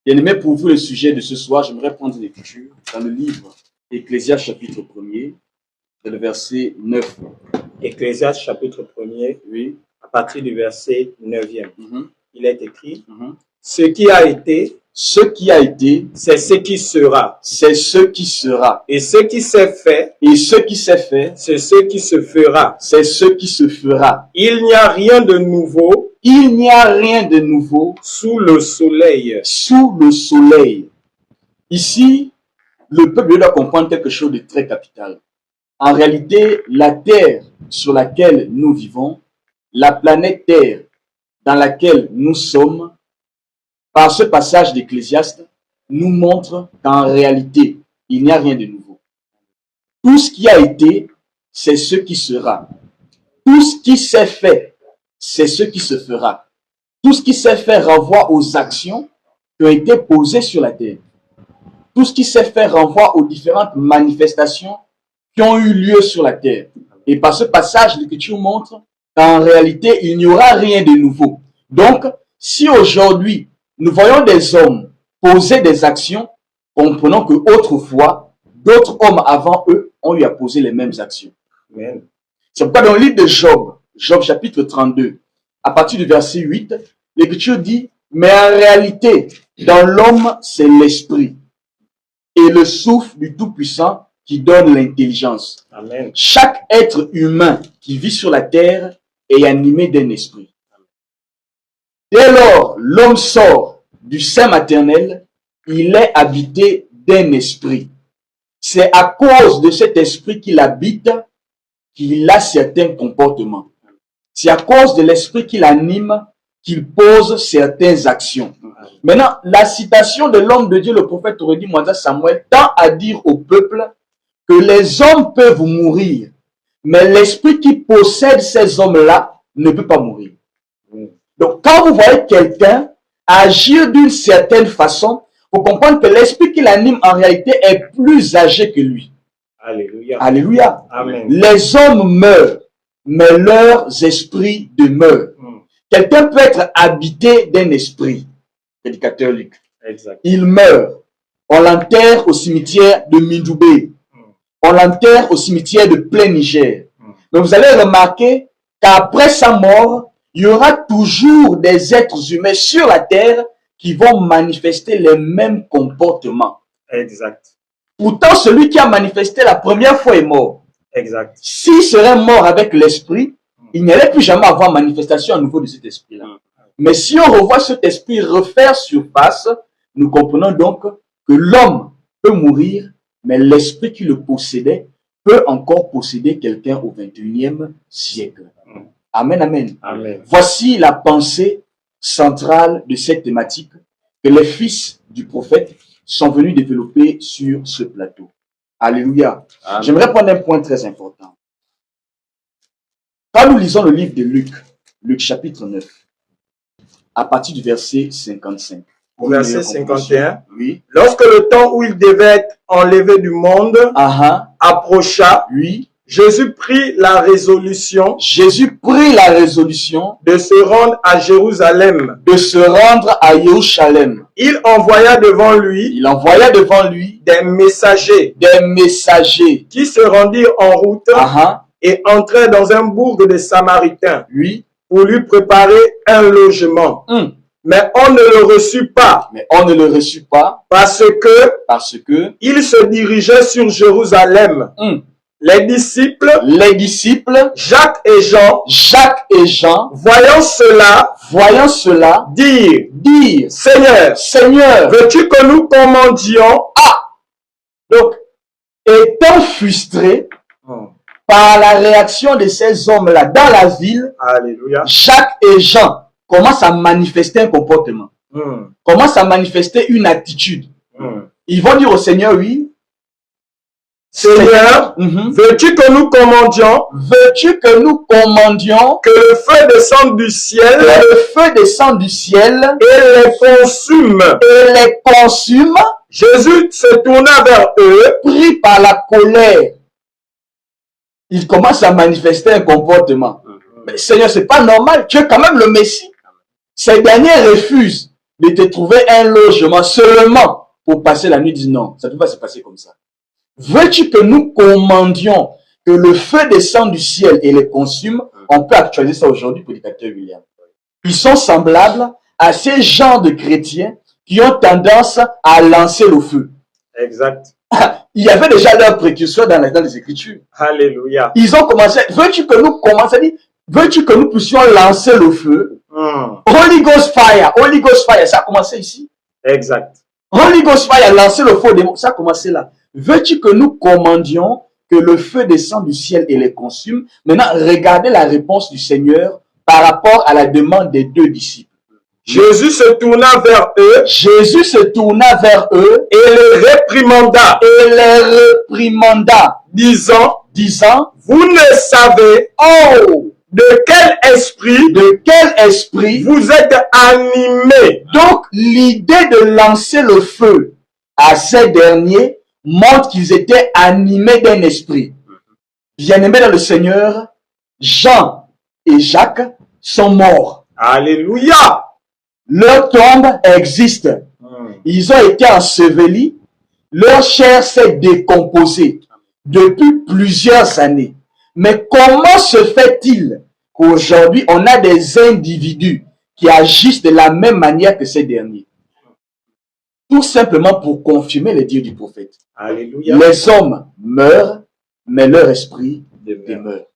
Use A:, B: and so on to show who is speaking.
A: Bien aimé, pour vous, le sujet de ce soir, j'aimerais prendre une lecture dans le livre Ecclésiaste chapitre 1er, dans le verset 9.
B: Ecclésiaste chapitre 1er,
A: Oui.
B: à partir du verset 9e.
A: Mhm.
B: Il est écrit,
A: Mhm.
B: ce qui a été,
A: Ce qui a été,
B: c'est ce qui sera.
A: c'est ce qui sera.
B: Et ce qui s'est fait,
A: Et ce qui s'est fait,
B: c'est ce qui se fera.
A: c'est ce qui se fera.
B: Il n'y a rien de nouveau
A: Il n'y a rien de nouveau
B: sous le soleil.
A: sous le soleil. Ici, le peuple doit comprendre quelque chose de très capital. En réalité, la terre sur laquelle nous vivons, la planète Terre dans laquelle nous sommes, par ce passage d'Ecclésiaste, nous montre qu'en réalité, il n'y a rien de nouveau. Tout ce qui a été, c'est ce qui sera. Tout ce qui s'est fait, c'est ce qui se fera. Tout ce qui s'est fait renvoie aux actions qui ont été posées sur la terre. Tout ce qui s'est fait renvoie aux différentes manifestations qui ont eu lieu sur la terre. Et par ce passage, l'Écriture montre qu'en réalité, il n'y aura rien de nouveau. Donc, si aujourd'hui, nous voyons des hommes poser des actions, comprenons que autrefois, d'autres hommes avant eux ont eu à poser les mêmes actions.
B: Amen.
A: C'est pourquoi dans le livre de Job, Job chapitre 32, à partir du verset 8, l'Écriture dit, mais en réalité, dans l'homme, c'est l'esprit et le souffle du Tout-Puissant qui donne l'intelligence.
B: Amen.
A: Chaque être humain qui vit sur la terre est animé d'un esprit. Dès lors, l'homme sort du sein maternel, il est habité d'un esprit. C'est à cause de cet esprit qu'il habite qu'il a certains comportements. C'est à cause de l'esprit qu'il anime qu'il pose certaines actions. Maintenant, la citation de l'homme de Dieu, le prophète aurait dit, Moïse Samuel, tend à dire au peuple que les hommes peuvent mourir, mais l'esprit qui possède ces hommes-là ne peut pas mourir. Donc, quand vous voyez quelqu'un agir d'une certaine façon, il faut comprendre que l'esprit qui l'anime en réalité est plus âgé que lui.
B: Alléluia.
A: Alléluia.
B: Amen.
A: Les hommes meurent, mais leurs esprits demeurent. Quelqu'un peut être habité d'un esprit. Prédicateur Luc.
B: Exact.
A: Il meurt. On l'enterre au cimetière de Mindoubé. On l'enterre au cimetière de Plein Niger. Mais vous allez remarquer qu'après sa mort, il y aura toujours des êtres humains sur la terre qui vont manifester les mêmes comportements.
B: Exact.
A: Pourtant, celui qui a manifesté la première fois est mort.
B: Exact.
A: S'il serait mort avec l'esprit, il n'allait plus jamais avoir manifestation à nouveau de cet esprit-là. Mais si on revoit cet esprit refaire surface, nous comprenons donc que l'homme peut mourir, mais l'esprit qui le possédait peut encore posséder quelqu'un au 21e siècle. Amen, amen.
B: Amen.
A: Voici la pensée centrale de cette thématique que les fils du prophète sont venus développer sur ce plateau. Alléluia. J'aimerais prendre un point très important. Quand nous lisons le livre de Luc, Luc chapitre 9, à partir du verset 55.
B: Au verset 51.
A: Oui.
B: Lorsque le temps où il devait être enlevé du monde approcha,
A: oui.
B: Jésus prit la résolution
A: Jésus prit la résolution
B: de se rendre à Jérusalem.
A: de se rendre à Jérusalem.
B: Il envoya devant lui des messagers qui se rendirent en route et entrèrent dans un bourg des Samaritains
A: oui.
B: pour lui préparer un logement. Mais on ne le reçut pas. Parce que il se dirigeait sur Jérusalem. Les disciples, Jacques et Jean, voyant cela, dirent, Seigneur, veux-tu que nous commandions?
A: Donc, étant frustré par la réaction de ces hommes-là dans la ville,
B: Alléluia.
A: Jacques et Jean commencent à manifester un comportement, commencent à manifester une attitude. Ils vont dire au Seigneur, oui,
B: Seigneur, veux-tu que nous commandions? Que le feu descende du ciel, et les consume. Jésus se tourna vers eux,
A: pris par la colère. Il commence à manifester un comportement. Mais Seigneur, c'est pas normal. Tu es quand même le Messie. Ces derniers refusent de te trouver un logement seulement pour passer la nuit. Dis non, ça ne peut pas se passer comme ça. Veux-tu que nous commandions que le feu descende du ciel et les consume? On peut actualiser ça aujourd'hui, prédicateur William. Ils sont semblables à ces genres de chrétiens qui ont tendance à lancer le feu.
B: Exact.
A: Il y avait déjà leur précurseur dans les Écritures.
B: Alléluia.
A: Ils ont commencé. Veux-tu que nous commençons? Veux-tu que nous puissions lancer le feu? Holy Ghost Fire. Holy Ghost Fire, ça a commencé ici.
B: Exact.
A: Holy Ghost Fire, lancer le feu, ça a commencé là. Veux-tu que nous commandions que le feu descende du ciel et les consume? Maintenant, regardez la réponse du Seigneur par rapport à la demande des deux disciples.
B: Jésus se tourna vers eux.
A: Jésus se tourna vers eux
B: et les réprimanda. Disant, vous ne savez de quel esprit vous êtes animés.
A: Donc, l'idée de lancer le feu à ces derniers montre qu'ils étaient animés d'un esprit. Bien-aimés dans le Seigneur, Jean et Jacques sont morts.
B: Alléluia.
A: Leur tombe existe. Ils ont été ensevelis. Leur chair s'est décomposée depuis plusieurs années. Mais comment se fait-il qu'aujourd'hui, on a des individus qui agissent de la même manière que ces derniers? Tout simplement pour confirmer les dires du prophète.
B: Alléluia.
A: Les hommes meurent, mais leur esprit demeure.